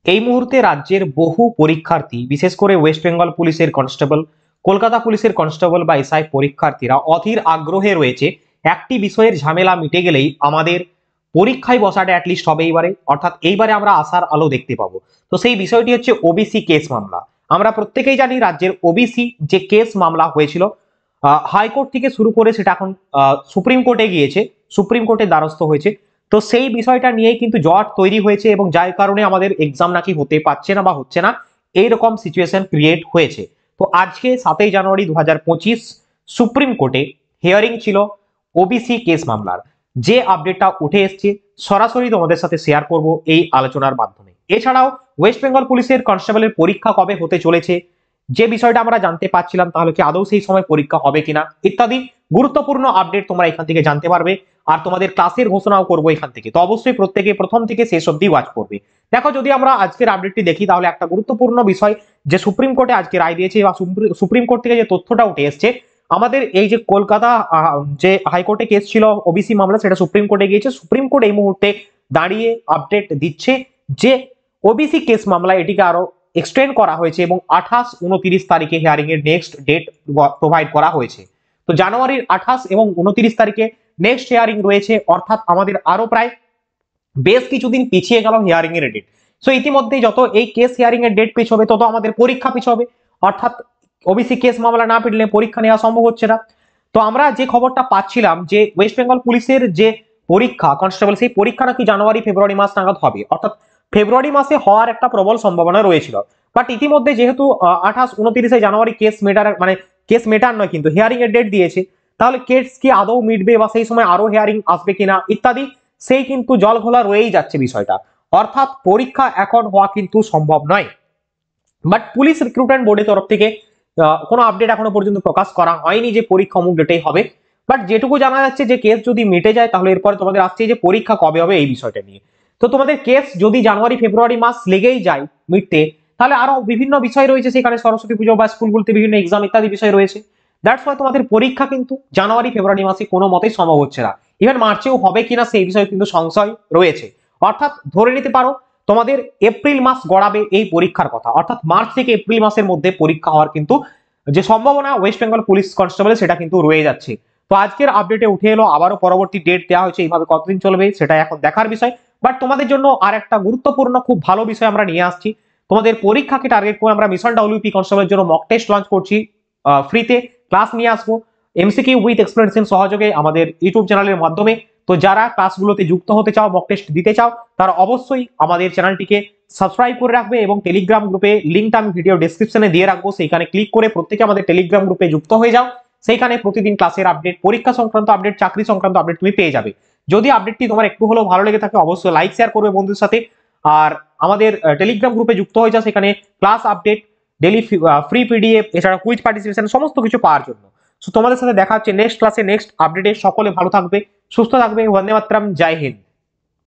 এই মুহূর্তে রাজ্যের বহু পরীক্ষার্থী, বিশেষ করে ওয়েস্ট বেঙ্গল পুলিশের কনস্টেবল, কলকাতা পুলিশের কনস্টেবল বা এসআই পরীক্ষার্থীরা অধীর আগ্রহে রয়েছে একটি বিষয়ের ঝামেলা মিটে গেলেই আমাদের পরীক্ষায় বসাটা অ্যাটলিস্ট হবে এইবারে, অর্থাৎ এইবারে আমরা আশার আলো দেখতে পাবো। তো সেই বিষয়টি হচ্ছে ওবিসি কেস মামলা। আমরা প্রত্যেকেই জানি রাজ্যের ওবিসি যে কেস মামলা হয়েছিল, হাইকোর্ট থেকে শুরু করে সেটা এখন সুপ্রিম কোর্টে গিয়েছে, সুপ্রিম কোর্টের দ্বারস্থ হয়েছে। তো সেই বিষয়টা নিয়েই কিন্তু জট তৈরি হয়েছে এবং যার কারণে আমাদের এক্সাম নাকি হতে পারছে না বা হচ্ছে না, এইরকম সিচুয়েশন ক্রিয়েট হয়েছে। তো আজকে 7 জানুয়ারি 2025 সুপ্রিম কোর্টে হিয়ারিং ছিল ওবিসি কেস মামলার। যে আপডেটটা উঠে এসছে সরাসরি তোমাদের সাথে শেয়ার করব এই আলোচনার মাধ্যমে। এছাড়াও ওয়েস্ট বেঙ্গল পুলিশের কনস্টেবলের পরীক্ষা কবে হতে চলেছে, যে বিষয়টা আমরা জানতে পাচ্ছিলাম তাহলে কি আদৌ সেই সময় পরীক্ষা হবে কিনা, ইত্যাদি গুরুত্বপূর্ণ আপডেট তোমরা এখান থেকে জানতে পারবে। আর তোমাদের ক্লাসের ঘোষণাও করবো এখান থেকে, তো অবশ্যই প্রত্যেকে প্রথম থেকে শেষ অব্দি ওয়াচ করবে। দেখো, যদি আমরা আজকের আপডেটটি দেখি তাহলে একটা গুরুত্বপূর্ণ বিষয় যে সুপ্রিম কোর্টে আজকে রায় দিয়েছে বা সুপ্রিম কোর্ট থেকে যে তথ্যটা উঠে এসছে, আমাদের এই যে কলকাতা যে হাইকোর্টে কেস ছিল ওবিসি মামলা, সেটা সুপ্রিম কোর্টে গিয়েছে। সুপ্রিম কোর্ট এই মুহূর্তে দাঁড়িয়ে আপডেট দিচ্ছে যে ওবিসি কেস মামলা এটিকে আরো এক্সটেন্ড করা হয়েছে এবং 28-29 তারিখে হিয়ারিং এর নেক্সট ডেট প্রোভাইড করা হয়েছে। তো জানুয়ারির 28 এবং 29 তারিখে নেক্সট হিয়ারিং রয়েছে, অর্থাৎ আমাদের আরো প্রায় বেশ কিছুদিন পিছিয়ে গেল হিয়ারিং এর ডেট। সো ইতিমধ্যে যত এই কেস হিয়ারিং এর ডেট পিছবে তত আমাদের পরীক্ষা পিছবে, অর্থাৎ ওবিসি কেস মামলা না পিছলে পরীক্ষা নেওয়া সম্ভব হচ্ছে না। তো আমরা যে খবরটা পাচ্ছিলাম যে ওয়েস্ট বেঙ্গল পুলিশের যে পরীক্ষা কনস্টেবল, সেই পরীক্ষা নাকি জানুয়ারি ফেব্রুয়ারি মাস নাগাদ হবে, অর্থাৎ ফেব্রুয়ারি মাসে হওয়ার একটা প্রবল সম্ভাবনা রয়েছিল। বাট ইতিমধ্যে যেহেতু 28-29 জানুয়ারি কেস মেটার নয় কিন্তু হিয়ারিং এর ডেট দিয়েছে, তাহলে কেস কি আদৌ মিটবে বা সেই সময় আরো হিয়ারিং আসবে কিনা ইত্যাদি সেই কিন্তু জল ঘোলা রয়েই যাচ্ছে বিষয়টা। অর্থাৎ পরীক্ষা এখন হওয়া কিন্তু সম্ভব নয়। বাট পুলিশ রিক্রুটমেন্ট বোর্ডের তরফ থেকে কোনো আপডেট এখনো পর্যন্ত প্রকাশ করা হয়নি যে পরীক্ষা অমুক ডেটেই হবে। বাট যেটুকু জানা যাচ্ছে যে কেস যদি মিটে যায় তাহলে এরপরে তোমাদের আসছে যে পরীক্ষা কবে হবে এই বিষয়টা নিয়ে। তো তোমাদের কেস যদি জানুয়ারি ফেব্রুয়ারি মাস লেগেই যায় মিটতে, তাহলে আরো বিভিন্ন বিষয় রয়েছে সেখানে, সরস্বতী পুজো বা স্কুলগুলোতে বিভিন্ন এক্সাম ইত্যাদি বিষয় রয়েছে। দ্যাটস ওয়াই তোমাদের পরীক্ষা কিন্তু জানুয়ারি ফেব্রুয়ারি মাসে কোনো মতেই সম্ভব হচ্ছে না। ইভেন মার্চেও হবে কিনা সেই বিষয়ে কিন্তু সংশয় রয়েছে। অর্থাৎ ধরে নিতে পারো তোমাদের এপ্রিল মাস গড়াবে এই পরীক্ষার কথা, অর্থাৎ মার্চ থেকে এপ্রিল মাসের মধ্যে পরীক্ষা হওয়ার কিন্তু যে সম্ভাবনা ওয়েস্ট বেঙ্গল পুলিশ কনস্টেবল সেটা কিন্তু রয়ে যাচ্ছে। তো আজকের আপডেটে উঠে এলো আবারও পরবর্তী ডেট দেওয়া হয়েছে, এইভাবে কতদিন চলবে সেটা এখন দেখার বিষয়। বাট তোমাদের জন্য আর একটা গুরুত্বপূর্ণ খুব ভালো বিষয় আমরা নিয়ে আসছি। তোমাদের পরীক্ষাকে টার্গেট করে আমরা মিশন ডাব্লিউপি কনস্টেবলের জন্য মক টেস্ট লঞ্চ করছি, ফ্রিতে ক্লাস নিয়ে আসবো এমসিকিউ উইথ এক্সপ্লেনেশন সহযোগে আমাদের ইউটিউব চ্যানেলের মাধ্যমে। তো যারা ক্লাসগুলোতে যুক্ত হতে চাও, মক টেস্ট দিতে চাও, তারা অবশ্যই আমাদের চ্যানেলটিকে সাবস্ক্রাইব করে রাখবে এবং টেলিগ্রাম গ্রুপে লিঙ্কটা আমি ভিডিও ডেসক্রিপশনে দিয়ে রাখবো, সেইখানে ক্লিক করে প্রত্যেকে আমাদের টেলিগ্রাম গ্রুপে যুক্ত হয়ে যাও। সেইখানে প্রতিদিন ক্লাসের আপডেট, পরীক্ষা সংক্রান্ত আপডেট, চাকরি সংক্রান্ত আপডেট তুমি পেয়ে যাবে। যদি আপডেটটি তোমার একটু হলেও ভালো লেগে থাকে অবশ্যই লাইক শেয়ার করবে বন্ধুদের সাথে। আর আমাদের টেলিগ্রাম গ্রুপে যুক্ত হয়ে যাও, সেখানে class update, daily free PDF, এছাড়া কুইজ পার্টিসিপেশন সমস্ত কিছু পাওয়ার জন্য। তো তোমাদের সাথে দেখা হচ্ছে নেক্সট ক্লাসে, নেক্সট আপডেটে। সকলে ভালো থাকবে, সুস্থ থাকবে। বন্দে মাতরম, জয় হিন্দ।